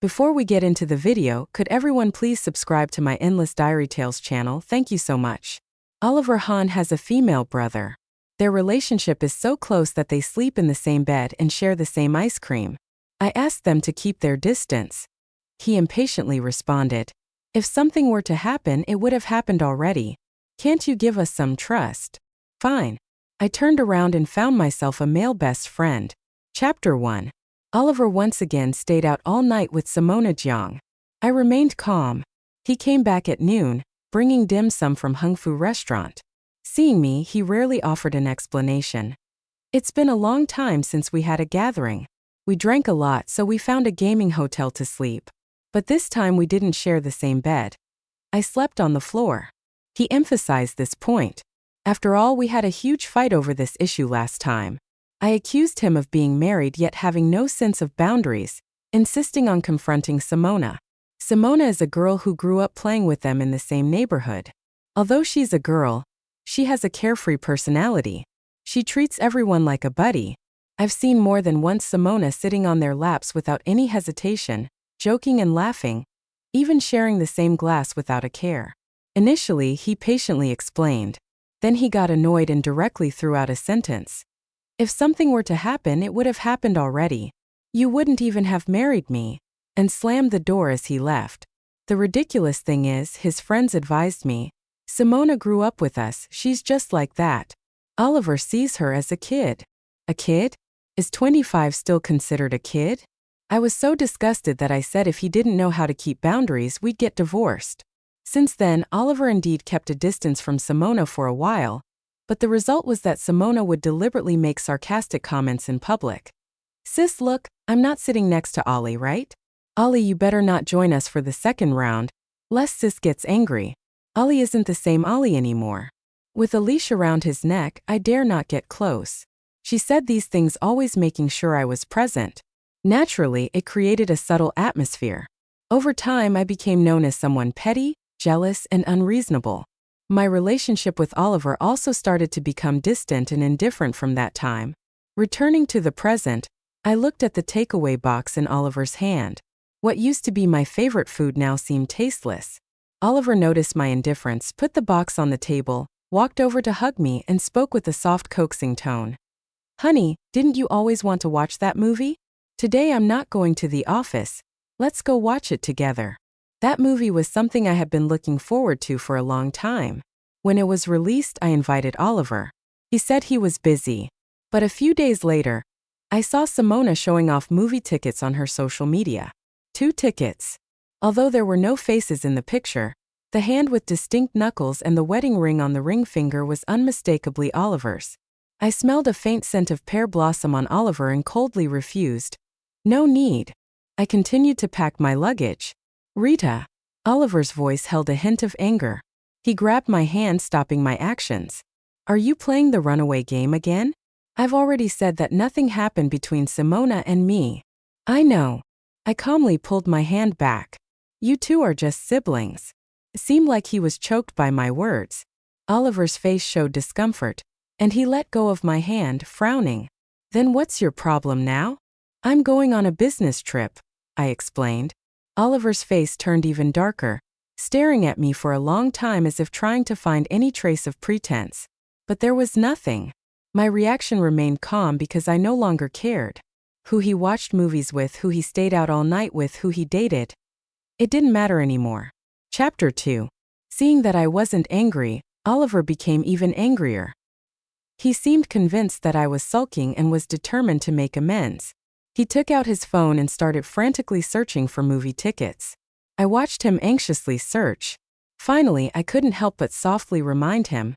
Before we get into the video, could everyone please subscribe to my Endless Diary Tales channel? Thank you so much. Oliver Hahn has a female brother. Their relationship is so close that they sleep in the same bed and share the same ice cream. I asked them to keep their distance. He impatiently responded, "If something were to happen, it would have happened already. Can't you give us some trust?" Fine. I turned around and found myself a male best friend. Chapter 1. Oliver once again stayed out all night with Simona Jiang. I remained calm. He came back at noon, bringing dim sum from Hung Fu restaurant. Seeing me, he rarely offered an explanation. It's been a long time since we had a gathering. We drank a lot, so we found a gaming hotel to sleep. But this time we didn't share the same bed. I slept on the floor. He emphasized this point. After all, we had a huge fight over this issue last time. I accused him of being married yet having no sense of boundaries, insisting on confronting Simona. Simona is a girl who grew up playing with them in the same neighborhood. Although she's a girl, she has a carefree personality. She treats everyone like a buddy. I've seen more than once Simona sitting on their laps without any hesitation, joking and laughing, even sharing the same glass without a care. Initially, he patiently explained. Then he got annoyed and directly threw out a sentence. "If something were to happen, it would have happened already. You wouldn't even have married me," and slammed the door as he left. The ridiculous thing is, his friends advised me, "Simona grew up with us, she's just like that. Oliver sees her as a kid." A kid? Is 25 still considered a kid? I was so disgusted that I said if he didn't know how to keep boundaries, we'd get divorced. Since then, Oliver indeed kept a distance from Simona for a while, but the result was that Simona would deliberately make sarcastic comments in public. "Sis, look, I'm not sitting next to Ollie, right? Ollie, you better not join us for the second round, lest Sis gets angry. Ollie isn't the same Ollie anymore." With a leash around his neck, I dare not get close. She said these things, always making sure I was present. Naturally, it created a subtle atmosphere. Over time, I became known as someone petty, jealous, and unreasonable. My relationship with Oliver also started to become distant and indifferent from that time. Returning to the present, I looked at the takeaway box in Oliver's hand. What used to be my favorite food now seemed tasteless. Oliver noticed my indifference, put the box on the table, walked over to hug me, and spoke with a soft coaxing tone. "Honey, didn't you always want to watch that movie? Today I'm not going to the office. Let's go watch it together." That movie was something I had been looking forward to for a long time. When it was released, I invited Oliver. He said he was busy. But a few days later, I saw Simona showing off movie tickets on her social media. 2 tickets. Although there were no faces in the picture, the hand with distinct knuckles and the wedding ring on the ring finger was unmistakably Oliver's. I smelled a faint scent of pear blossom on Oliver and coldly refused. "No need." I continued to pack my luggage. "Rita." Oliver's voice held a hint of anger. He grabbed my hand, stopping my actions. "Are you playing the runaway game again? I've already said that nothing happened between Simona and me." "I know." I calmly pulled my hand back. "You two are just siblings." It seemed like he was choked by my words. Oliver's face showed discomfort, and he let go of my hand, frowning. "Then what's your problem now?" "I'm going on a business trip," I explained. Oliver's face turned even darker, staring at me for a long time as if trying to find any trace of pretense. But there was nothing. My reaction remained calm because I no longer cared. Who he watched movies with, who he stayed out all night with, who he dated. It didn't matter anymore. Chapter 2. Seeing that I wasn't angry, Oliver became even angrier. He seemed convinced that I was sulking and was determined to make amends. He took out his phone and started frantically searching for movie tickets. I watched him anxiously search. Finally, I couldn't help but softly remind him,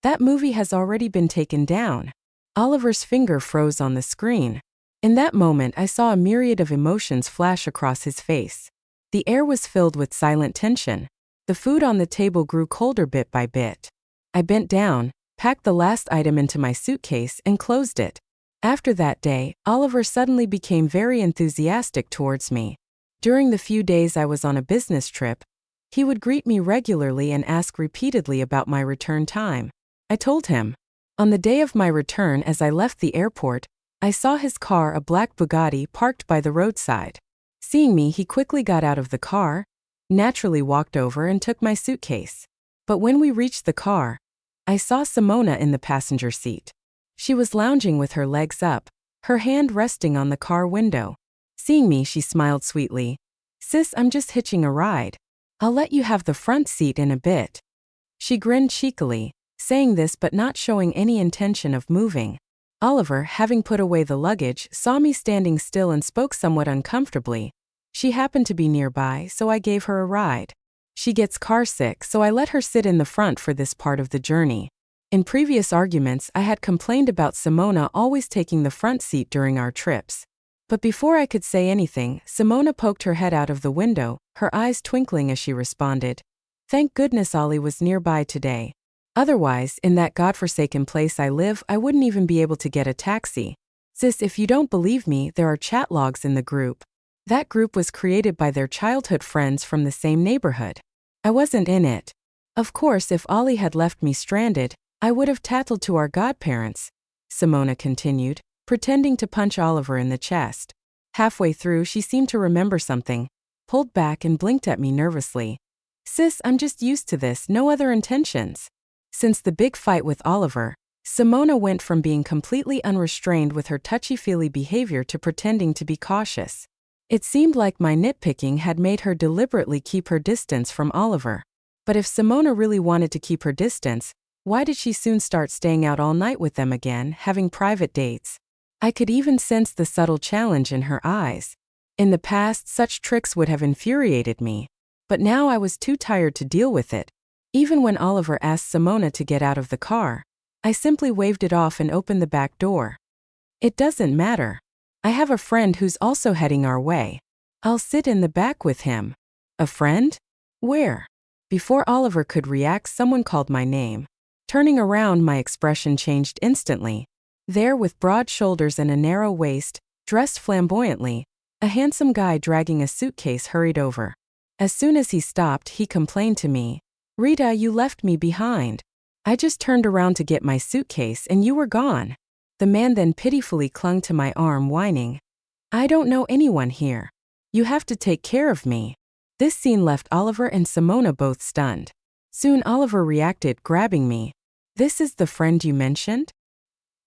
"That movie has already been taken down." Oliver's finger froze on the screen. In that moment, I saw a myriad of emotions flash across his face. The air was filled with silent tension. The food on the table grew colder bit by bit. I bent down, packed the last item into my suitcase, and closed it. After that day, Oliver suddenly became very enthusiastic towards me. During the few days I was on a business trip, he would greet me regularly and ask repeatedly about my return time. I told him. On the day of my return, as I left the airport, I saw his car, a black Bugatti, parked by the roadside. Seeing me, he quickly got out of the car, naturally walked over and took my suitcase. But when we reached the car, I saw Simona in the passenger seat. She was lounging with her legs up, her hand resting on the car window. Seeing me, she smiled sweetly. "Sis, I'm just hitching a ride. I'll let you have the front seat in a bit." She grinned cheekily, saying this but not showing any intention of moving. Oliver, having put away the luggage, saw me standing still and spoke somewhat uncomfortably. She happened to be nearby, so I gave her a ride. She gets carsick, so I let her sit in the front for this part of the journey. In previous arguments, I had complained about Simona always taking the front seat during our trips. But before I could say anything, Simona poked her head out of the window, her eyes twinkling as she responded, "Thank goodness Ollie was nearby today. Otherwise, in that godforsaken place I live, I wouldn't even be able to get a taxi." Sis, if you don't believe me, there are chat logs in the group. That group was created by their childhood friends from the same neighborhood. I wasn't in it. Of course, if Ollie had left me stranded, I would have tattled to our godparents, Simona continued, pretending to punch Oliver in the chest. Halfway through, she seemed to remember something, pulled back and blinked at me nervously. "Sis, I'm just used to this, no other intentions." Since the big fight with Oliver, Simona went from being completely unrestrained with her touchy-feely behavior to pretending to be cautious. It seemed like my nitpicking had made her deliberately keep her distance from Oliver. But if Simona really wanted to keep her distance, why did she soon start staying out all night with them again, having private dates? I could even sense the subtle challenge in her eyes. In the past, such tricks would have infuriated me. But now I was too tired to deal with it. Even when Oliver asked Simona to get out of the car, I simply waved it off and opened the back door. "It doesn't matter. I have a friend who's also heading our way. I'll sit in the back with him." "A friend? Where?" Before Oliver could react, someone called my name. Turning around, my expression changed instantly. There, with broad shoulders and a narrow waist, dressed flamboyantly, a handsome guy dragging a suitcase hurried over. As soon as he stopped, he complained to me, "Rita, you left me behind. I just turned around to get my suitcase and you were gone." The man then pitifully clung to my arm, whining, "I don't know anyone here. You have to take care of me." This scene left Oliver and Simona both stunned. Soon Oliver reacted, grabbing me. "This is the friend you mentioned?"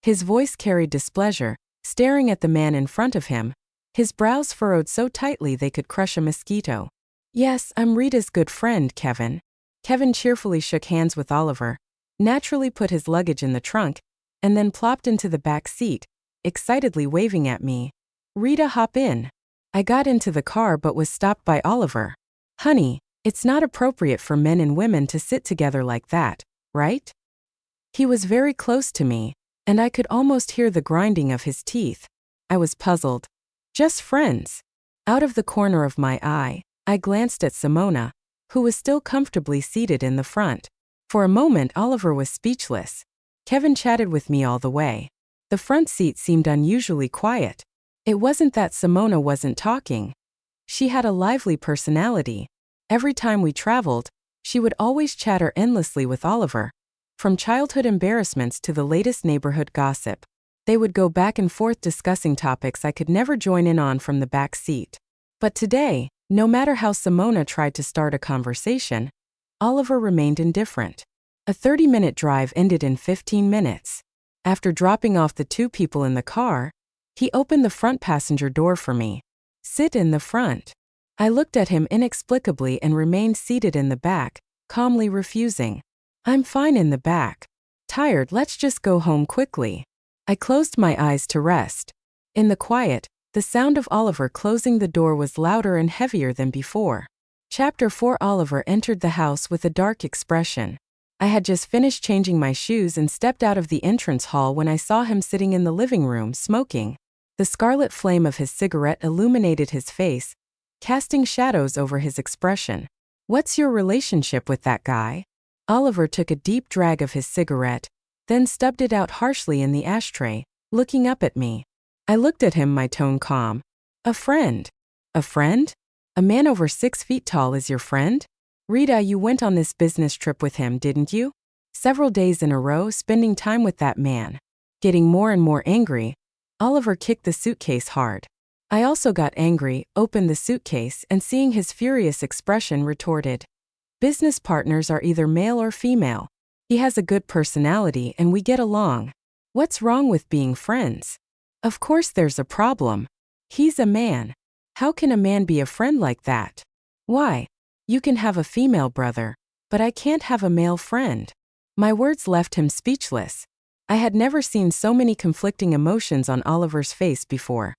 His voice carried displeasure, staring at the man in front of him, his brows furrowed so tightly they could crush a mosquito. "Yes, I'm Rita's good friend, Kevin." Kevin cheerfully shook hands with Oliver, naturally put his luggage in the trunk, and then plopped into the back seat, excitedly waving at me. "Rita, hop in." I got into the car but was stopped by Oliver. "Honey, it's not appropriate for men and women to sit together like that, right?" He was very close to me, and I could almost hear the grinding of his teeth. I was puzzled. "Just friends." Out of the corner of my eye, I glanced at Simona, who was still comfortably seated in the front. For a moment, Oliver was speechless. Kevin chatted with me all the way. The front seat seemed unusually quiet. It wasn't that Simona wasn't talking. She had a lively personality. Every time we traveled, she would always chatter endlessly with Oliver. From childhood embarrassments to the latest neighborhood gossip, they would go back and forth discussing topics I could never join in on from the back seat. But today, no matter how Simona tried to start a conversation, Oliver remained indifferent. A 30-minute drive ended in 15 minutes. After dropping off the two people in the car, he opened the front passenger door for me. "Sit in the front." I looked at him inexplicably and remained seated in the back, calmly refusing. "I'm fine in the back. Tired, let's just go home quickly." I closed my eyes to rest. In the quiet, the sound of Oliver closing the door was louder and heavier than before. Chapter 4. Oliver entered the house with a dark expression. I had just finished changing my shoes and stepped out of the entrance hall when I saw him sitting in the living room, smoking. The scarlet flame of his cigarette illuminated his face, casting shadows over his expression. "What's your relationship with that guy?" Oliver took a deep drag of his cigarette, then stubbed it out harshly in the ashtray, looking up at me. I looked at him, my tone calm. "A friend." "A friend? A man over 6 feet tall is your friend? Rita, you went on this business trip with him, didn't you? Several days in a row, spending time with that man." Getting more and more angry, Oliver kicked the suitcase hard. I also got angry, opened the suitcase, and seeing his furious expression, retorted, "Business partners are either male or female. He has a good personality and we get along. What's wrong with being friends? Of course there's a problem. He's a man. How can a man be a friend like that? Why? You can have a female brother, but I can't have a male friend." My words left him speechless. I had never seen so many conflicting emotions on Oliver's face before.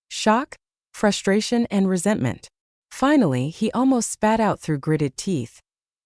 Shock, frustration, and resentment. Finally, he almost spat out through gritted teeth.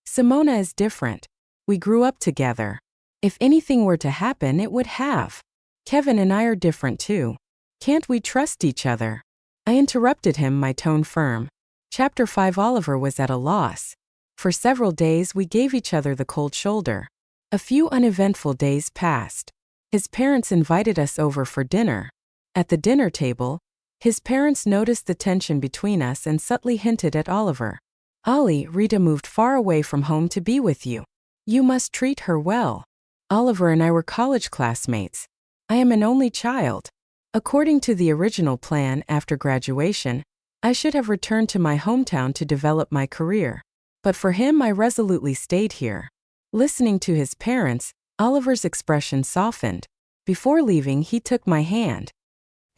"Simona is different. We grew up together. If anything were to happen, it would have. Kevin and I are different too. Can't we trust each other?" I interrupted him, my tone firm. Chapter 5. Oliver was at a loss. For several days we gave each other the cold shoulder. A few uneventful days passed. His parents invited us over for dinner. At the dinner table, his parents noticed the tension between us and subtly hinted at Oliver. "Ollie, Rita moved far away from home to be with you. You must treat her well. Oliver and I were college classmates. I am an only child. According to the original plan, after graduation, I should have returned to my hometown to develop my career. But for him, I resolutely stayed here." Listening to his parents, Oliver's expression softened. Before leaving, he took my hand.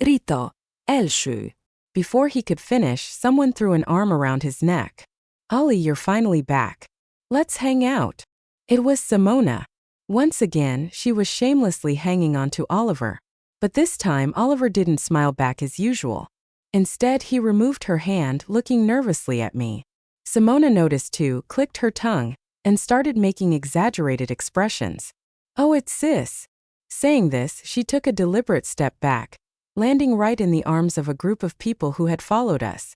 "Rita, első." Before he could finish, someone threw an arm around his neck. "Ollie, you're finally back. Let's hang out." It was Simona. Once again, she was shamelessly hanging on to Oliver. But this time, Oliver didn't smile back as usual. Instead, he removed her hand, looking nervously at me. Simona noticed too, clicked her tongue, and started making exaggerated expressions. "Oh, it's sis." Saying this, she took a deliberate step back, landing right in the arms of a group of people who had followed us.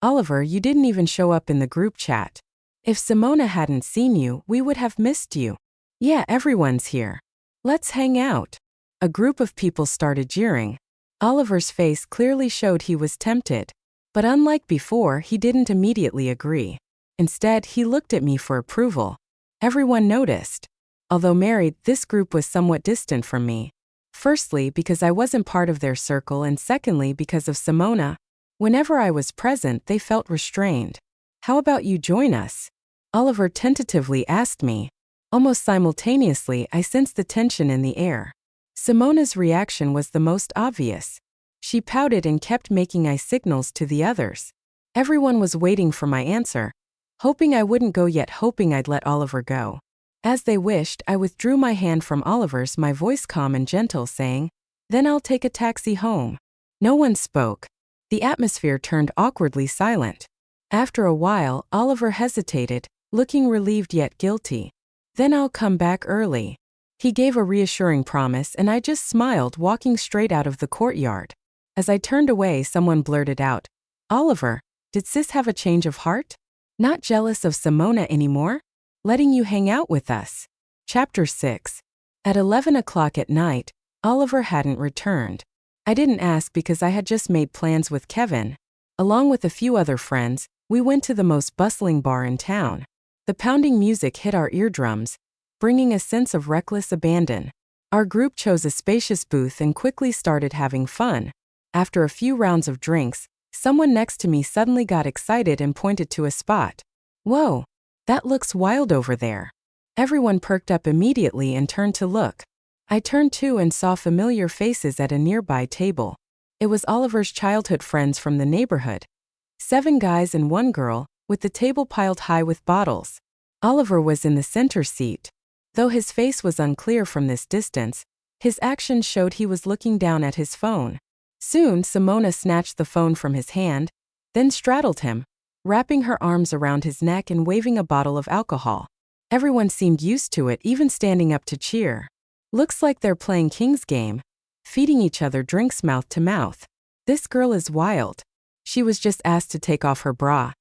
"Oliver, you didn't even show up in the group chat. If Simona hadn't seen you, we would have missed you. Yeah, everyone's here. Let's hang out." A group of people started jeering. Oliver's face clearly showed he was tempted. But unlike before, he didn't immediately agree. Instead, he looked at me for approval. Everyone noticed. Although married, this group was somewhat distant from me. Firstly, because I wasn't part of their circle, and secondly, because of Simona. Whenever I was present, they felt restrained. "How about you join us?" Oliver tentatively asked me. Almost simultaneously, I sensed the tension in the air. Simona's reaction was the most obvious. She pouted and kept making eye signals to the others. Everyone was waiting for my answer, hoping I wouldn't go, yet hoping I'd let Oliver go. As they wished, I withdrew my hand from Oliver's, my voice calm and gentle, saying, "Then I'll take a taxi home." No one spoke. The atmosphere turned awkwardly silent. After a while, Oliver hesitated, looking relieved yet guilty. "Then I'll come back early." He gave a reassuring promise, and I just smiled, walking straight out of the courtyard. As I turned away, someone blurted out, "Oliver, did sis have a change of heart? Not jealous of Simona anymore? Letting you hang out with us." Chapter 6. At 11 o'clock at night, Oliver hadn't returned. I didn't ask because I had just made plans with Kevin. Along with a few other friends, we went to the most bustling bar in town. The pounding music hit our eardrums, bringing a sense of reckless abandon. Our group chose a spacious booth and quickly started having fun. After a few rounds of drinks, someone next to me suddenly got excited and pointed to a spot. "Whoa, that looks wild over there." Everyone perked up immediately and turned to look. I turned too and saw familiar faces at a nearby table. It was Oliver's childhood friends from the neighborhood. 7 guys and 1 girl, with the table piled high with bottles. Oliver was in the center seat. Though his face was unclear from this distance, his actions showed he was looking down at his phone. Soon, Simona snatched the phone from his hand, then straddled him, wrapping her arms around his neck and waving a bottle of alcohol. Everyone seemed used to it, even standing up to cheer. "Looks like they're playing King's game, feeding each other drinks mouth to mouth. This girl is wild." She was just asked to take off her bra,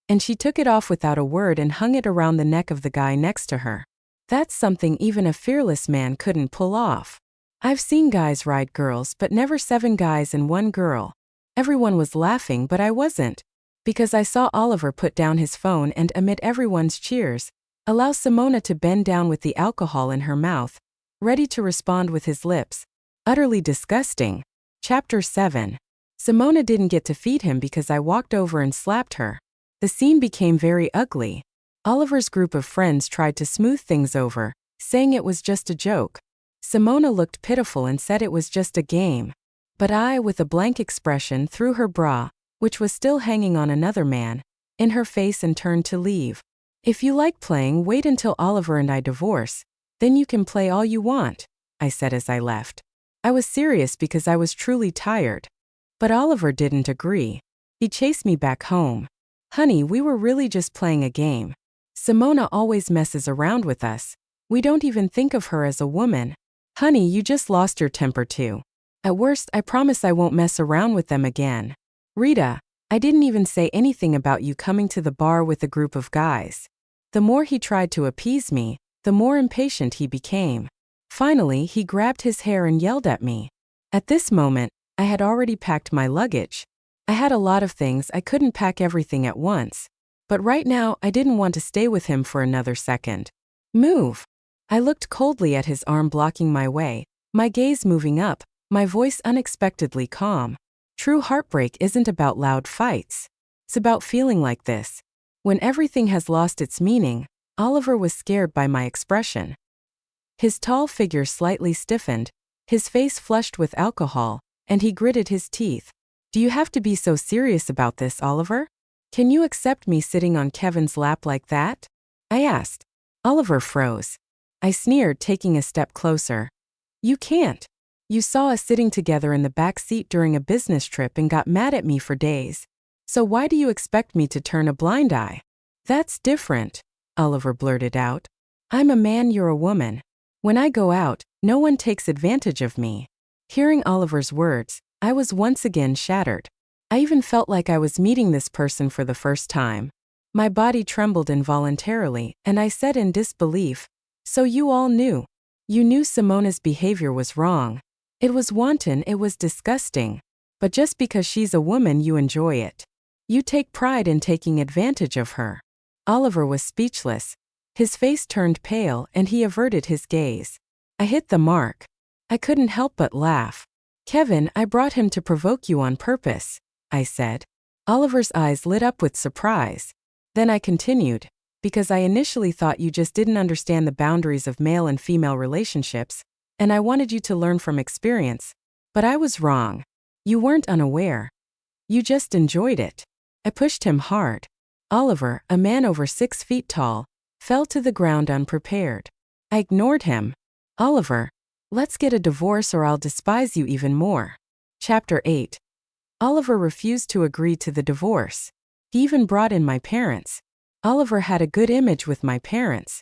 and she took it off without a word and hung it around the neck of the guy next to her. That's something even a fearless man couldn't pull off. I've seen guys ride girls, but never 7 guys and 1 girl. Everyone was laughing, but I wasn't, because I saw Oliver put down his phone and, amid everyone's cheers, allow Simona to bend down with the alcohol in her mouth, ready to respond with his lips. Utterly disgusting. Chapter 7. Simona didn't get to feed him because I walked over and slapped her. The scene became very ugly. Oliver's group of friends tried to smooth things over, saying it was just a joke. Simona looked pitiful and said it was just a game. But I, with a blank expression, threw her bra, which was still hanging on another man, in her face and turned to leave. "If you like playing, wait until Oliver and I divorce. Then you can play all you want," I said as I left. I was serious because I was truly tired. But Oliver didn't agree. He chased me back home. "Honey, we were really just playing a game. Simona always messes around with us. We don't even think of her as a woman. Honey, you just lost your temper too. At worst, I promise I won't mess around with them again. Rita, I didn't even say anything about you coming to the bar with a group of guys." The more he tried to appease me, the more impatient he became. Finally, he grabbed his hair and yelled at me. At this moment, I had already packed my luggage. I had a lot of things, I couldn't pack everything at once. But right now, I didn't want to stay with him for another second. "Move." I looked coldly at his arm blocking my way, my gaze moving up, my voice unexpectedly calm. True heartbreak isn't about loud fights. It's about feeling like this. When everything has lost its meaning, Oliver was scared by my expression. His tall figure slightly stiffened, his face flushed with alcohol, and he gritted his teeth. "Do you have to be so serious about this, Oliver? Can you accept me sitting on Kevin's lap like that?" I asked. Oliver froze. I sneered, taking a step closer. "You can't. You saw us sitting together in the back seat during a business trip and got mad at me for days. So why do you expect me to turn a blind eye?" "That's different," Oliver blurted out. "I'm a man, you're a woman. When I go out, no one takes advantage of me." Hearing Oliver's words, I was once again shattered. I even felt like I was meeting this person for the first time. My body trembled involuntarily, and I said in disbelief, "So you all knew? You knew Simona's behavior was wrong. It was wanton, it was disgusting. But just because she's a woman, you enjoy it. You take pride in taking advantage of her." Oliver was speechless. His face turned pale and he averted his gaze. I hit the mark. I couldn't help but laugh. "Kevin, I brought him to provoke you on purpose," I said. Oliver's eyes lit up with surprise. Then I continued, "Because I initially thought you just didn't understand the boundaries of male and female relationships, and I wanted you to learn from experience. But I was wrong. You weren't unaware. You just enjoyed it." I pushed him hard. Oliver, a man over 6 feet tall, fell to the ground unprepared. I ignored him. "Oliver, let's get a divorce or I'll despise you even more." Chapter 8. Oliver refused to agree to the divorce. He even brought in my parents. Oliver had a good image with my parents.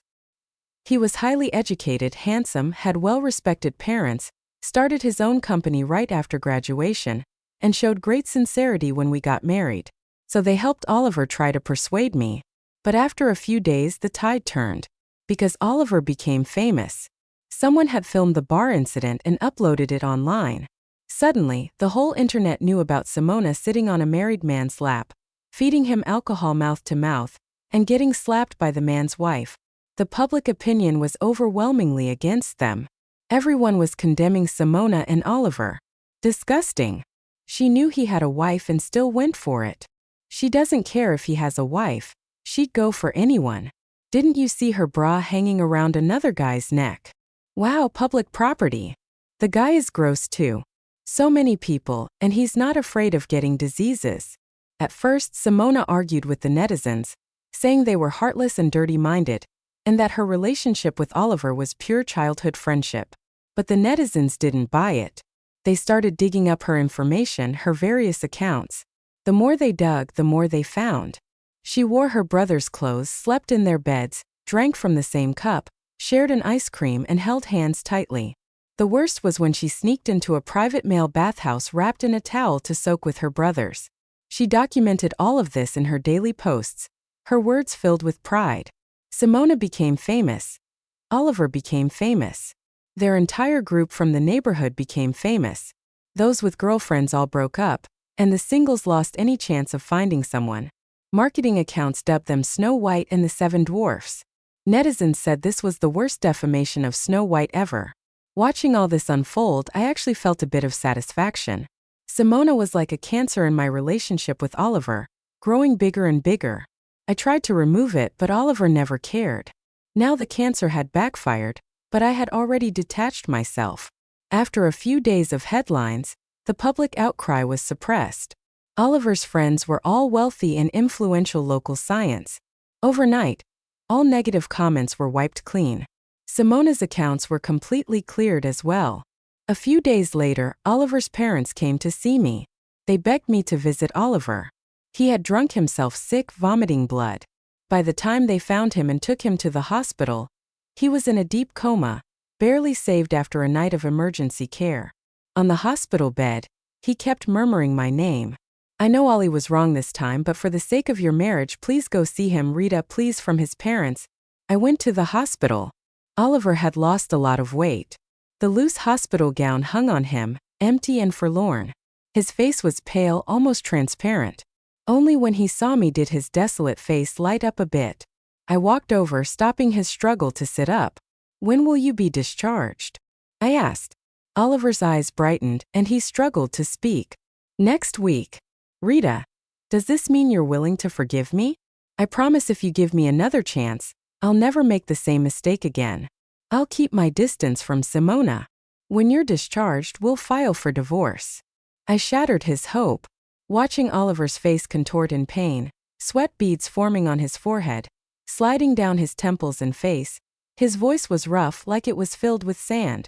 He was highly educated, handsome, had well-respected parents, started his own company right after graduation, and showed great sincerity when we got married. So they helped Oliver try to persuade me. But after a few days the tide turned. Because Oliver became famous. Someone had filmed the bar incident and uploaded it online. Suddenly, the whole internet knew about Simona sitting on a married man's lap, feeding him alcohol mouth to mouth, and getting slapped by the man's wife. The public opinion was overwhelmingly against them. Everyone was condemning Simona and Oliver. Disgusting. She knew he had a wife and still went for it. She doesn't care if he has a wife. She'd go for anyone. Didn't you see her bra hanging around another guy's neck? Wow, public property. The guy is gross too. So many people, and he's not afraid of getting diseases. At first, Simona argued with the netizens, saying they were heartless and dirty-minded, and that her relationship with Oliver was pure childhood friendship. But the netizens didn't buy it. They started digging up her information, her various accounts. The more they dug, the more they found. She wore her brother's clothes, slept in their beds, drank from the same cup, shared an ice cream and held hands tightly. The worst was when she sneaked into a private male bathhouse wrapped in a towel to soak with her brothers. She documented all of this in her daily posts, her words filled with pride. Simona became famous. Oliver became famous. Their entire group from the neighborhood became famous. Those with girlfriends all broke up, and the singles lost any chance of finding someone. Marketing accounts dubbed them Snow White and the Seven Dwarfs. Netizens said this was the worst defamation of Snow White ever. Watching all this unfold, I actually felt a bit of satisfaction. Simona was like a cancer in my relationship with Oliver, growing bigger and bigger. I tried to remove it, but Oliver never cared. Now the cancer had backfired, but I had already detached myself. After a few days of headlines, the public outcry was suppressed. Oliver's friends were all wealthy and influential local science. Overnight, all negative comments were wiped clean. Simona's accounts were completely cleared as well. A few days later, Oliver's parents came to see me. They begged me to visit Oliver. He had drunk himself sick, vomiting blood. By the time they found him and took him to the hospital, he was in a deep coma, barely saved after a night of emergency care. On the hospital bed, he kept murmuring my name. I know Ollie was wrong this time, but for the sake of your marriage, please go see him. Rita, please, from his parents. I went to the hospital. Oliver had lost a lot of weight. The loose hospital gown hung on him, empty and forlorn. His face was pale, almost transparent. Only when he saw me did his desolate face light up a bit. I walked over, stopping his struggle to sit up. When will you be discharged? I asked. Oliver's eyes brightened, and he struggled to speak. Next week. Rita, does this mean you're willing to forgive me? I promise if you give me another chance, I'll never make the same mistake again. I'll keep my distance from Simona. When you're discharged, we'll file for divorce. I shattered his hope. Watching Oliver's face contort in pain, sweat beads forming on his forehead, sliding down his temples and face, his voice was rough, like it was filled with sand.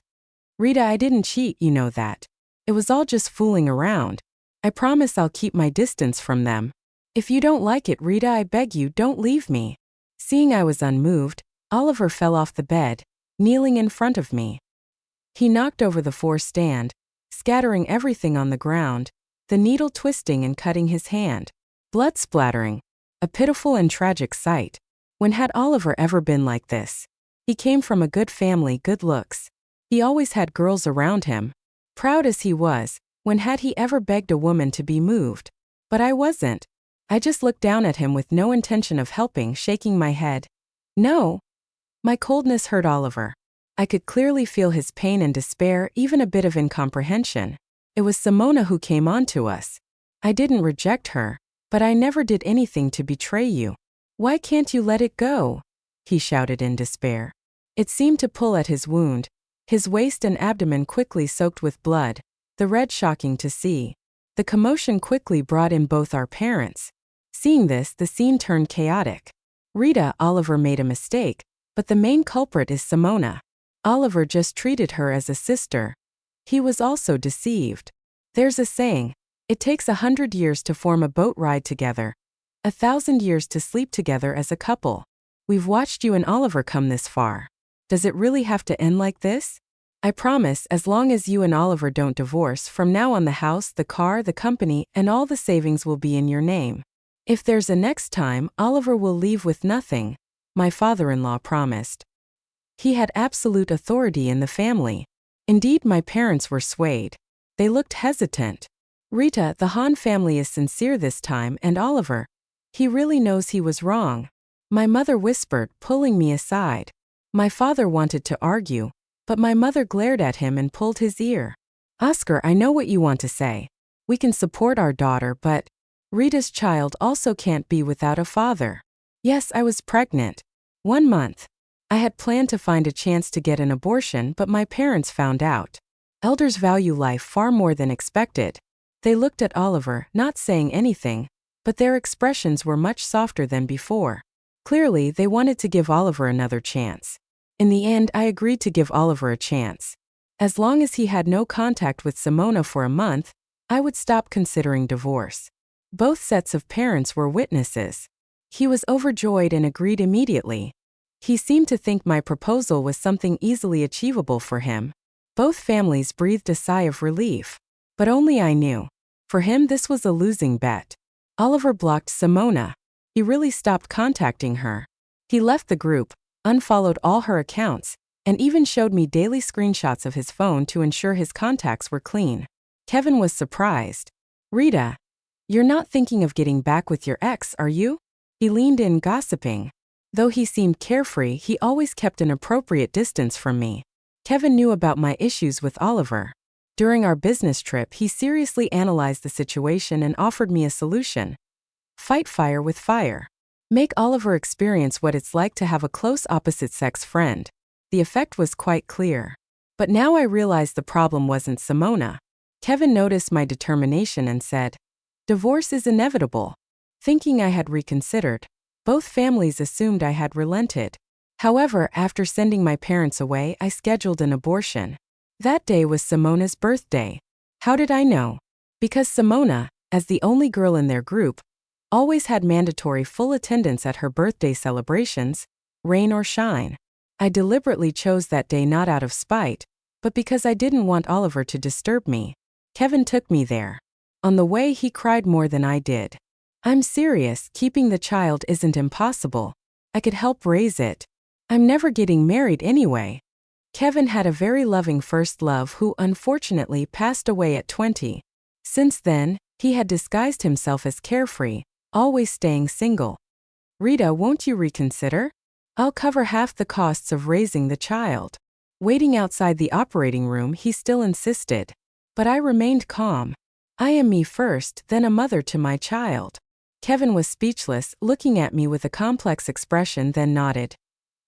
Rita, I didn't cheat, you know that. It was all just fooling around. I promise I'll keep my distance from them. If you don't like it, Rita, I beg you, don't leave me. Seeing I was unmoved, Oliver fell off the bed, kneeling in front of me. He knocked over the four-stand, scattering everything on the ground, the needle twisting and cutting his hand. Blood splattering. A pitiful and tragic sight. When had Oliver ever been like this? He came from a good family, good looks. He always had girls around him. Proud as he was, when had he ever begged a woman to be moved? But I wasn't. I just looked down at him with no intention of helping, shaking my head. No. My coldness hurt Oliver. I could clearly feel his pain and despair, even a bit of incomprehension. It was Simona who came on to us. I didn't reject her, but I never did anything to betray you. Why can't you let it go? He shouted in despair. It seemed to pull at his wound, his waist and abdomen quickly soaked with blood, the red shocking to see. The commotion quickly brought in both our parents. Seeing this, the scene turned chaotic. Rita, Oliver made a mistake, but the main culprit is Simona. Oliver just treated her as a sister. He was also deceived. There's a saying, it takes 100 years to form a boat ride together, 1,000 years to sleep together as a couple. We've watched you and Oliver come this far. Does it really have to end like this? I promise, as long as you and Oliver don't divorce, from now on the house, the car, the company, and all the savings will be in your name. If there's a next time, Oliver will leave with nothing, my father-in-law promised. He had absolute authority in the family. Indeed, my parents were swayed. They looked hesitant. Rita, the Hahn family is sincere this time, and Oliver, he really knows he was wrong. My mother whispered, pulling me aside. My father wanted to argue, but my mother glared at him and pulled his ear. Oscar, I know what you want to say. We can support our daughter, but Rita's child also can't be without a father. Yes, I was pregnant. 1 month. I had planned to find a chance to get an abortion, but my parents found out. Elders value life far more than expected. They looked at Oliver, not saying anything, but their expressions were much softer than before. Clearly, they wanted to give Oliver another chance. In the end, I agreed to give Oliver a chance. As long as he had no contact with Simona for a month, I would stop considering divorce. Both sets of parents were witnesses. He was overjoyed and agreed immediately. He seemed to think my proposal was something easily achievable for him. Both families breathed a sigh of relief. But only I knew. For him, this was a losing bet. Oliver blocked Simona. He really stopped contacting her. He left the group, unfollowed all her accounts, and even showed me daily screenshots of his phone to ensure his contacts were clean. Kevin was surprised. Rita, you're not thinking of getting back with your ex, are you? He leaned in, gossiping. Though he seemed carefree, he always kept an appropriate distance from me. Kevin knew about my issues with Oliver. During our business trip, he seriously analyzed the situation and offered me a solution. Fight fire with fire. Make Oliver experience what it's like to have a close opposite-sex friend. The effect was quite clear. But now I realized the problem wasn't Simona. Kevin noticed my determination and said, "Divorce is inevitable." Thinking I had reconsidered, both families assumed I had relented. However, after sending my parents away, I scheduled an abortion. That day was Simona's birthday. How did I know? Because Simona, as the only girl in their group, always had mandatory full attendance at her birthday celebrations, rain or shine. I deliberately chose that day not out of spite, but because I didn't want Oliver to disturb me. Kevin took me there. On the way, he cried more than I did. "I'm serious, keeping the child isn't impossible. I could help raise it. I'm never getting married anyway." Kevin had a very loving first love who unfortunately passed away at 20. Since then, he had disguised himself as carefree, always staying single. "Rita, won't you reconsider? I'll cover half the costs of raising the child." Waiting outside the operating room, he still insisted. But I remained calm. I am me first, then a mother to my child. Kevin was speechless, looking at me with a complex expression, then nodded.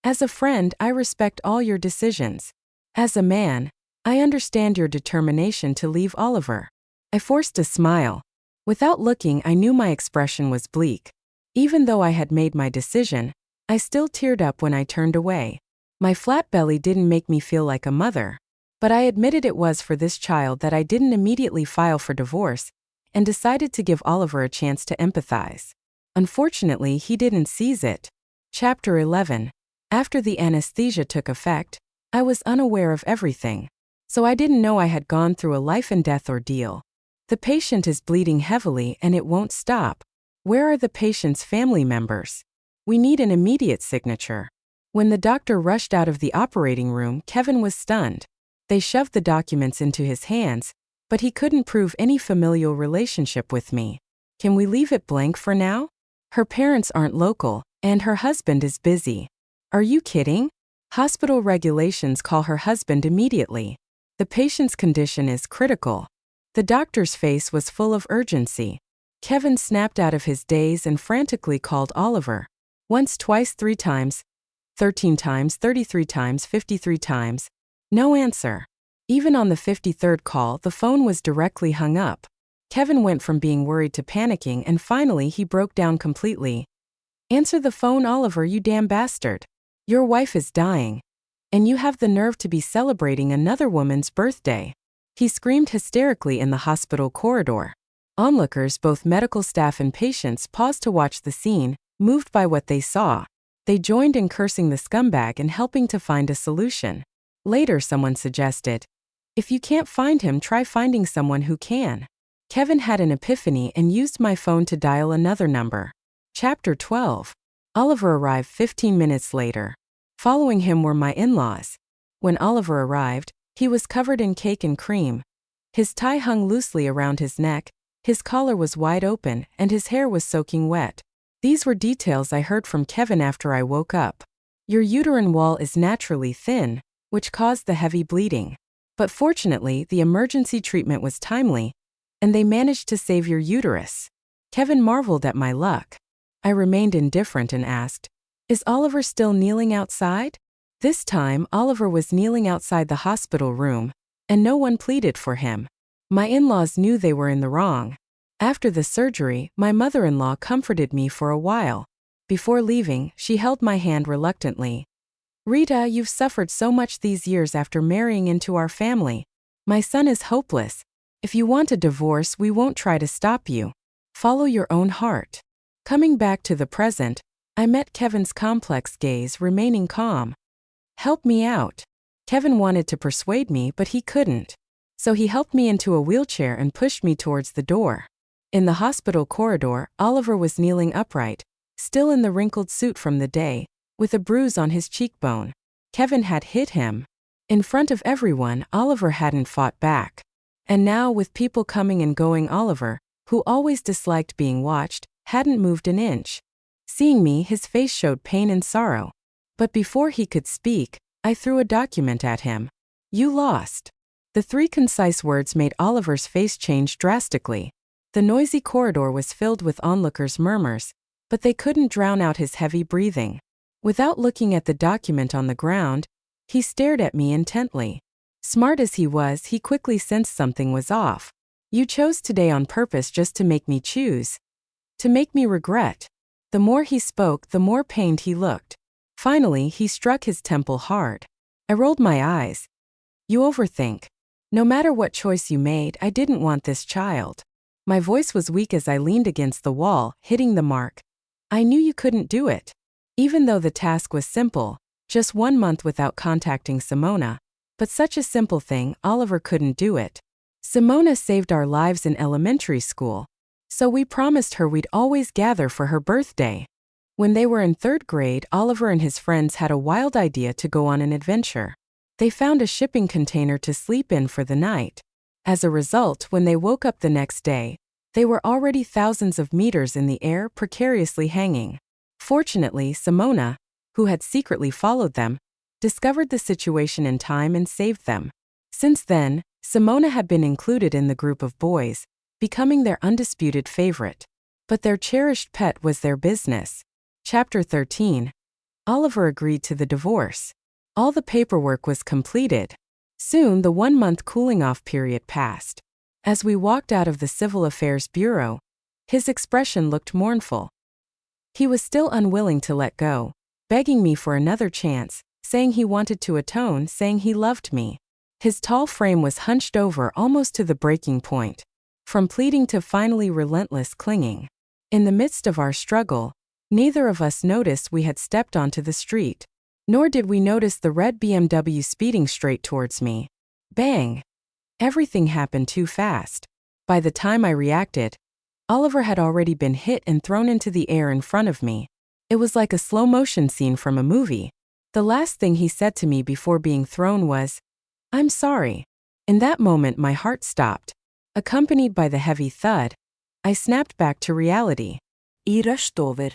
"As a friend, I respect all your decisions. As a man, I understand your determination to leave Oliver." I forced a smile. Without looking, I knew my expression was bleak. Even though I had made my decision, I still teared up when I turned away. My flat belly didn't make me feel like a mother. But I admitted it was for this child that I didn't immediately file for divorce and decided to give Oliver a chance to empathize. Unfortunately, he didn't seize it. Chapter 11. After the anesthesia took effect, I was unaware of everything. So I didn't know I had gone through a life-and-death ordeal. The patient is bleeding heavily and it won't stop. Where are the patient's family members? We need an immediate signature. When the doctor rushed out of the operating room, Kevin was stunned. They shoved the documents into his hands, but he couldn't prove any familial relationship with me. "Can we leave it blank for now? Her parents aren't local, and her husband is busy." "Are you kidding? Hospital regulations call her husband immediately. The patient's condition is critical." The doctor's face was full of urgency. Kevin snapped out of his daze and frantically called Oliver. Once, twice, 3 times, 13 times, 33 times, 53 times. No answer. Even on the 53rd call, the phone was directly hung up. Kevin went from being worried to panicking, and finally he broke down completely. "Answer the phone, Oliver, you damn bastard. Your wife is dying. And you have the nerve to be celebrating another woman's birthday." He screamed hysterically in the hospital corridor. Onlookers, both medical staff and patients, paused to watch the scene, moved by what they saw. They joined in cursing the scumbag and helping to find a solution. Later, someone suggested, "If you can't find him, try finding someone who can." Kevin had an epiphany and used my phone to dial another number. Chapter 12. Oliver arrived 15 minutes later. Following him were my in-laws. When Oliver arrived, he was covered in cake and cream. His tie hung loosely around his neck, his collar was wide open, and his hair was soaking wet. These were details I heard from Kevin after I woke up. "Your uterine wall is naturally thin, which caused the heavy bleeding. But fortunately, the emergency treatment was timely, and they managed to save your uterus." Kevin marveled at my luck. I remained indifferent and asked, "Is Oliver still kneeling outside?" This time, Oliver was kneeling outside the hospital room, and no one pleaded for him. My in-laws knew they were in the wrong. After the surgery, my mother-in-law comforted me for a while. Before leaving, she held my hand reluctantly. "Rita, you've suffered so much these years after marrying into our family. My son is hopeless. If you want a divorce, we won't try to stop you. Follow your own heart." Coming back to the present, I met Kevin's complex gaze, remaining calm. "Help me out." Kevin wanted to persuade me, but he couldn't. So he helped me into a wheelchair and pushed me towards the door. In the hospital corridor, Oliver was kneeling upright, still in the wrinkled suit from the day, with a bruise on his cheekbone. Kevin had hit him. In front of everyone, Oliver hadn't fought back. And now, with people coming and going, Oliver, who always disliked being watched, hadn't moved an inch. Seeing me, his face showed pain and sorrow. But before he could speak, I threw a document at him. "You lost." The 3 concise words made Oliver's face change drastically. The noisy corridor was filled with onlookers' murmurs, but they couldn't drown out his heavy breathing. Without looking at the document on the ground, he stared at me intently. Smart as he was, he quickly sensed something was off. You chose today on purpose just to make me choose. To make me regret. The more he spoke, the more pained he looked. Finally, he struck his temple hard. I rolled my eyes. You overthink. No matter what choice you made, I didn't want this child. My voice was weak as I leaned against the wall, hitting the mark. I knew you couldn't do it. Even though the task was simple, just 1 month without contacting Simona. But such a simple thing, Oliver couldn't do it. Simona saved our lives in elementary school. So we promised her we'd always gather for her birthday. When they were in 3rd grade, Oliver and his friends had a wild idea to go on an adventure. They found a shipping container to sleep in for the night. As a result, when they woke up the next day, they were already thousands of meters in the air, precariously hanging. Fortunately, Simona, who had secretly followed them, discovered the situation in time and saved them. Since then, Simona had been included in the group of boys, becoming their undisputed favorite. But their cherished pet was their business. Chapter 13. Oliver agreed to the divorce. All the paperwork was completed. Soon the 1-month cooling-off period passed. As we walked out of the Civil Affairs Bureau, his expression looked mournful. He was still unwilling to let go, begging me for another chance, saying he wanted to atone, saying he loved me. His tall frame was hunched over almost to the breaking point. From pleading to finally relentless clinging. In the midst of our struggle, neither of us noticed we had stepped onto the street. Nor did we notice the red BMW speeding straight towards me. Bang! Everything happened too fast. By the time I reacted, Oliver had already been hit and thrown into the air in front of me. It was like a slow-motion scene from a movie. The last thing he said to me before being thrown was, "I'm sorry." In that moment my heart stopped. Accompanied by the heavy thud, I snapped back to reality. I röstover.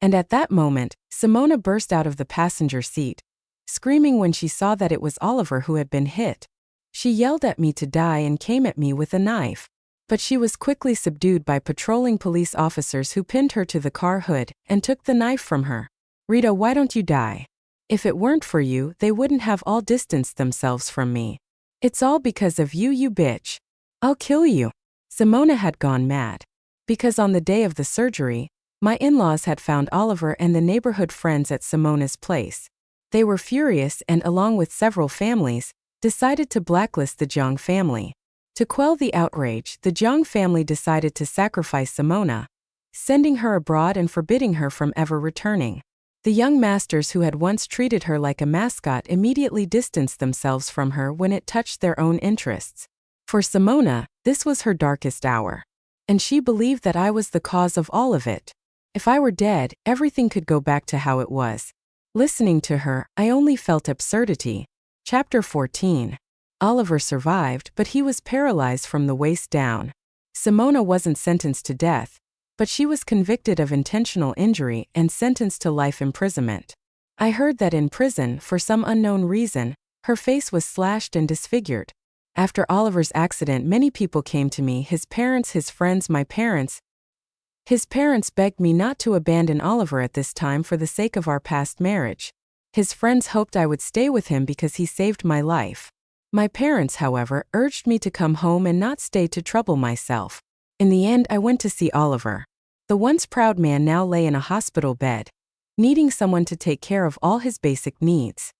And at that moment, Simona burst out of the passenger seat, screaming when she saw that it was Oliver who had been hit. She yelled at me to die and came at me with a knife. But she was quickly subdued by patrolling police officers who pinned her to the car hood and took the knife from her. "Rita, why don't you die? If it weren't for you, they wouldn't have all distanced themselves from me. It's all because of you, you bitch. I'll kill you." Simona had gone mad. Because on the day of the surgery, my in-laws had found Oliver and the neighborhood friends at Simona's place. They were furious and, along with several families, decided to blacklist the Jiang family. To quell the outrage, the Jiang family decided to sacrifice Simona, sending her abroad and forbidding her from ever returning. The young masters who had once treated her like a mascot immediately distanced themselves from her when it touched their own interests. For Simona, this was her darkest hour. And she believed that I was the cause of all of it. If I were dead, everything could go back to how it was. Listening to her, I only felt absurdity. Chapter 14. Oliver survived, but he was paralyzed from the waist down. Simona wasn't sentenced to death, but she was convicted of intentional injury and sentenced to life imprisonment. I heard that in prison, for some unknown reason, her face was slashed and disfigured. After Oliver's accident, many people came to me, his parents, his friends, my parents. His parents begged me not to abandon Oliver at this time for the sake of our past marriage. His friends hoped I would stay with him because he saved my life. My parents, however, urged me to come home and not stay to trouble myself. In the end, I went to see Oliver. The once proud man now lay in a hospital bed, needing someone to take care of all his basic needs.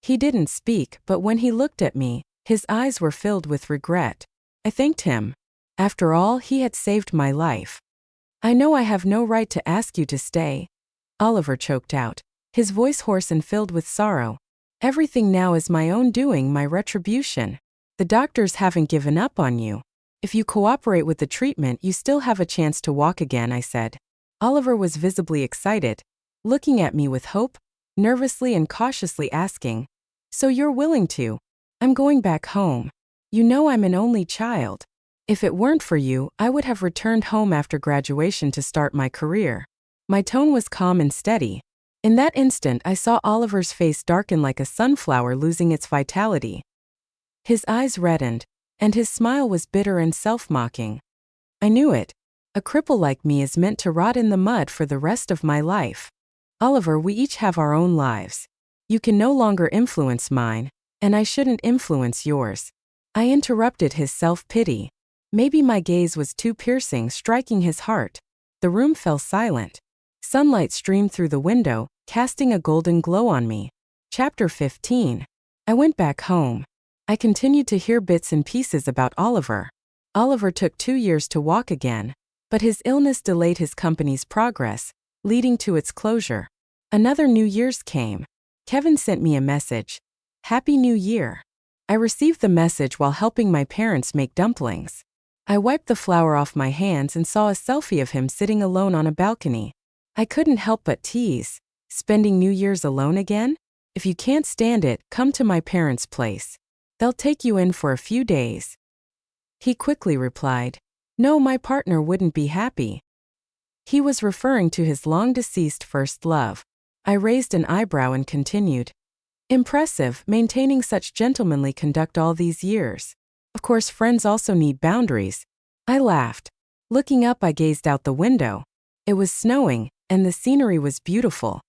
He didn't speak, but when he looked at me, his eyes were filled with regret. I thanked him. After all, he had saved my life. "I know I have no right to ask you to stay," Oliver choked out, his voice hoarse and filled with sorrow. "Everything now is my own doing, my retribution. The doctors haven't given up on you. If you cooperate with the treatment, you still have a chance to walk again," I said. Oliver was visibly excited, looking at me with hope, nervously and cautiously asking, "So you're willing to?" "I'm going back home. You know I'm an only child. If it weren't for you, I would have returned home after graduation to start my career." My tone was calm and steady. In that instant, I saw Oliver's face darken like a sunflower losing its vitality. His eyes reddened, and his smile was bitter and self-mocking. I knew it. A cripple like me is meant to rot in the mud for the rest of my life. Oliver, we each have our own lives. You can no longer influence mine, and I shouldn't influence yours. I interrupted his self-pity. Maybe my gaze was too piercing, striking his heart. The room fell silent. Sunlight streamed through the window, casting a golden glow on me. Chapter 15. I went back home. I continued to hear bits and pieces about Oliver. Oliver took 2 years to walk again, but his illness delayed his company's progress, leading to its closure. Another New Year's came. Kevin sent me a message. Happy New Year. I received the message while helping my parents make dumplings. I wiped the flour off my hands and saw a selfie of him sitting alone on a balcony. I couldn't help but tease. Spending New Year's alone again? If you can't stand it, come to my parents' place. They'll take you in for a few days. He quickly replied, No, my partner wouldn't be happy. He was referring to his long-deceased first love. I raised an eyebrow and continued. Impressive, maintaining such gentlemanly conduct all these years. Of course, friends also need boundaries. I laughed. Looking up, I gazed out the window. It was snowing, and the scenery was beautiful.